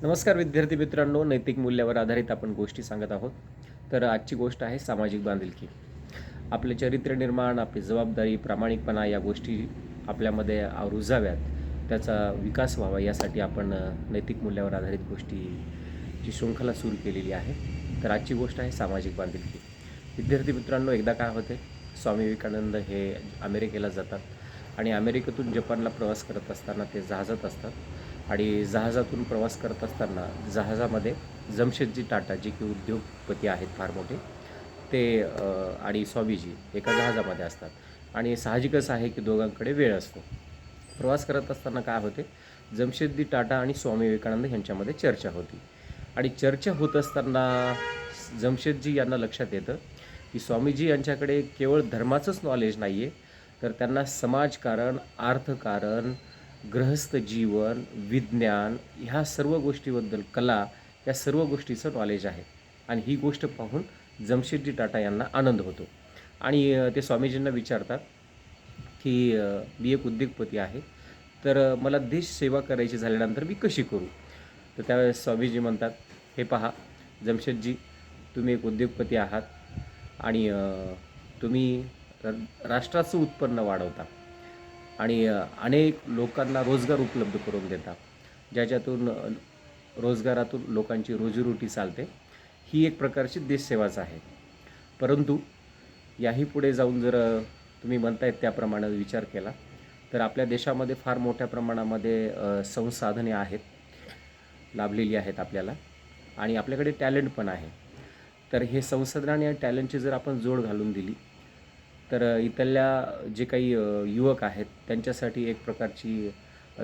नमस्कार विद्यार्थी मित्रांनो, नैतिक मूल्यावर आधारित आपण गोष्टी सांगत आहोत. तर आजची गोष्ट आहे सामाजिक बांधिलकी. आपले चरित्र निर्माण, आपली जबाबदारी, प्रामाणिकपणा या गोष्टी आपल्यामध्ये रुजाव्यात, त्याचा विकास व्हावा यासाठी आपण नैतिक मूल्यावर आधारित गोष्टीची शृंखला सुरू केलेली आहे. तर आजची गोष्ट आहे सामाजिक बांधिलकी. विद्यार्थी मित्रांनो, एकदा काय होते, स्वामी विवेकानंद हे अमेरिकेला जातात आणि अमेरिकेतून जपानला प्रवास करत असताना ते जहाजात असतात आणि जहाजातून प्रवास करत असताना जहाजामध्ये जमशेदजी टाटा जे की उद्योगपती आहेत फार मोठे, ते आणि स्वामीजी एका जहाजामध्ये असतात आणि साहजिकच आहे की दोघांकडे वेळ असतो. प्रवास करत असताना काय होते, जमशेदजी टाटा आणि स्वामी विवेकानंद यांच्यामध्ये चर्चा होती आणि चर्चा होत असताना जमशेदजी यांना लक्षात येतं की स्वामीजी यांच्याकडे केवळ धर्माचंच नॉलेज नाही आहे, तर त्यांना समाजकारण, अर्थकारण, गृहस्थ जीवन, विज्ञान ह्या सर्व गोष्टीबद्दल, कला, या सर्व गोष्टीचं नॉलेज आहे. आणि ही गोष्ट पाहून जमशेदजी टाटा यांना आनंद होतो आणि ते स्वामीजींना विचारतात की मी एक उद्योगपती आहे, तर मला देश सेवा करायची झाल्यानंतर मी कशी करू? तर त्यावेळेस स्वामीजी म्हणतात, हे पहा जमशेदजी, तुम्ही एक उद्योगपती आहात आणि तुम्ही राष्ट्राचं उत्पन्न वाढवता आणि अनेक लोकांना रोजगार उपलब्ध करून देता, ज्याच्यातून रोजगारातून लोकांची रोजीरोटी चालते. ही एक प्रकारची देशसेवाच आहे. परंतु याही पुढे जाऊन जर तुम्ही म्हणतायत त्याप्रमाणे विचार केला, तर आपल्या देशामध्ये फार मोठ्या प्रमाणामध्ये संसाधने आहेत, लाभलेली आहेत आपल्याला, आणि आपल्याकडे टॅलेंट पण आहे. तर हे संसाधने आणि टॅलेंटची जर आपण जोड घालून दिली, तर इथल्या जे काही युवक आहेत त्यांच्यासाठी एक प्रकारची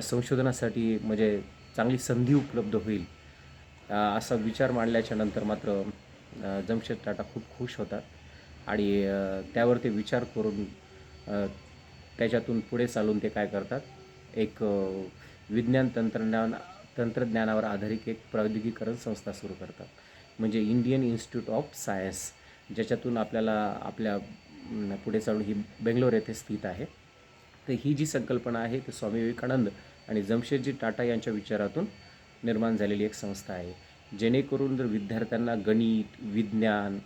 संशोधनासाठी म्हणजे चांगली संधी उपलब्ध होईल. असा विचार मांडल्याच्या नंतर मात्र जमशेद टाटा खूप खुश होतात आणि त्यावर ते विचार करून त्याच्यातून पुढे चालून ते काय करतात, एक विज्ञान तंत्रज्ञानावर आधारित एक प्रौद्योगिकीकरण संस्था सुरू करतात, म्हणजे इंडियन इन्स्टिट्यूट ऑफ सायन्स, ज्याच्यातून आपल्याला आपल्या पुढे चालून ही बेंगलोर येथे स्थित आहे. तर ही जी संकल्पना आहे ती स्वामी विवेकानंद आणि जमशेदजी टाटा यांच्या विचारातून निर्माण झालेली एक संस्था आहे, जेणेकरून जर विद्यार्थ्यांना गणित, विज्ञान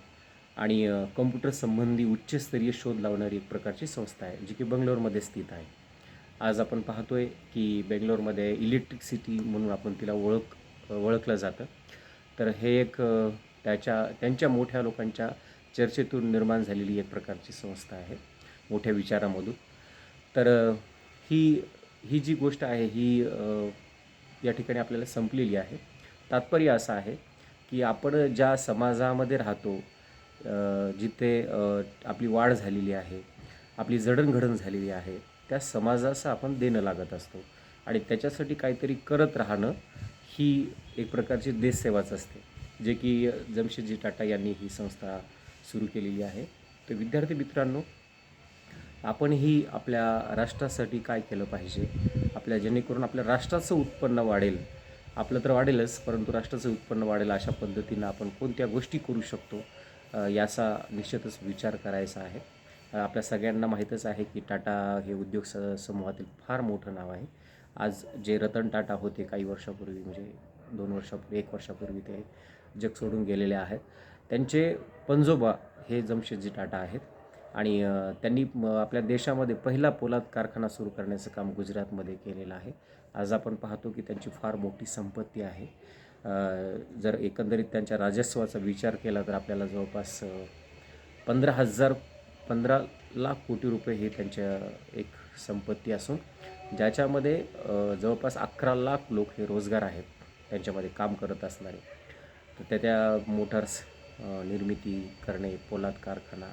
आणि कम्प्युटर संबंधी उच्चस्तरीय शोध लावणारी एक प्रकारची संस्था आहे, जी की बेंगलोरमध्ये स्थित आहे. आज आपण पाहतोय की बेंगलोरमध्ये इलेक्ट्रिक सिटी म्हणून आपण तिला ओळखलं जातं. तर हे एक त्यांच्या मोठ्या लोकांच्या चर्चेतून निर्माण झालेली एक प्रकारची संस्था आहे, मोठ्या विचारामधून. तर ही ही जी गोष्ट आहे ही या ठिकाणी आपल्याला संपलेली आहे. तात्पर्य असं आहे की आपण ज्या समाजामध्ये राहतो, जिथे आपली वाढ झालेली आहे, आपली जडणघडण झालेली आहे, त्या समाजाचं आपण देणं लागत असतो आणि त्याच्यासाठी काहीतरी करत राहणं ही एक प्रकारची देशसेवाच असते, जे की जमशेदजी टाटा यांनी ही संस्था सुरू केलेली आहे. तर विद्यार्थी मित्रांनो, आपणही आपल्या राष्ट्रासाठी काय केलं पाहिजे, जेणेकरून आपल्या राष्ट्राचं उत्पन्न वाढेल, आपलं तर वाढेलच परंतु राष्ट्राचं उत्पन्न वाढेल अशा पद्धतीनं आपण कोणत्या गोष्टी करू शकतो, याचा निश्चितच विचार करायचा आहे. आपल्या सगळ्यांना माहीतच आहे की टाटा हे उद्योग समूहातील फार मोठं नाव आहे. आज जे रतन टाटा होते काही वर्षापूर्वी, म्हणजे 2 वर्षापूर्वी, 1 वर्षापूर्वी ते जग सोडून गेलेले आहेत. त्यांचे पंजोबा हे जमशेदजी टाटा आहेत आणि त्यांनी आपल्या देशामध्ये पहिला पोलाद कारखाना सुरू करण्याचं काम गुजरातमध्ये केलेलं आहे. आज आपण पाहतो की त्यांची फार मोठी संपत्ती आहे. जर एकंदरीत त्यांच्या राजस्वाचा विचार केला तर आपल्याला जवळपास 15 लाख कोटी रुपये हे त्यांच्या एक संपत्ती असून, ज्याच्यामध्ये जवळपास 11 लाख लोक हे रोजगार आहेत त्यांच्यामध्ये काम करत असणारे. तर त्या मोटार्स निर्मिती करणे, पोलाद कारखाना,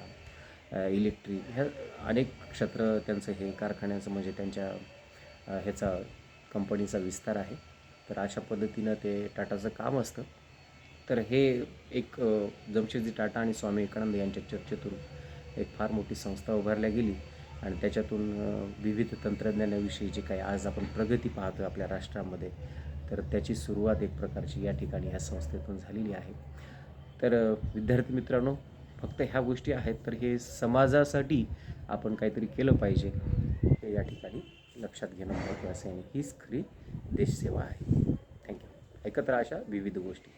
इलेक्ट्रिक, ह्या अनेक क्षेत्र त्यांचं हे कारखान्याचं म्हणजे त्यांच्या ह्याचा कंपनीचा विस्तार आहे. तर अशा पद्धतीनं ते टाटाचं काम असतं. तर हे एक जमशेदजी टाटा आणि स्वामी विवेकानंद यांच्या चर्चेतून एक फार मोठी संस्था उभारल्या गेली आणि त्याच्यातून विविध तंत्रज्ञानाविषयी जे काही आज आपण प्रगती पाहतो आपल्या राष्ट्रामध्ये, तर त्याची सुरुवात एक प्रकारची या ठिकाणी ह्या संस्थेतून झालेली आहे. तर विद्यार्थी मित्रांनो, फक्त ह्या गोष्टी आहेत, तर हे समाजासाठी आपण काहीतरी केलं पाहिजे हे या ठिकाणी लक्षात घेणं महत्त्वाचं आहे आणि हीच खरी देशसेवा आहे. थँक्यू. एकत्र अशा विविध गोष्टी.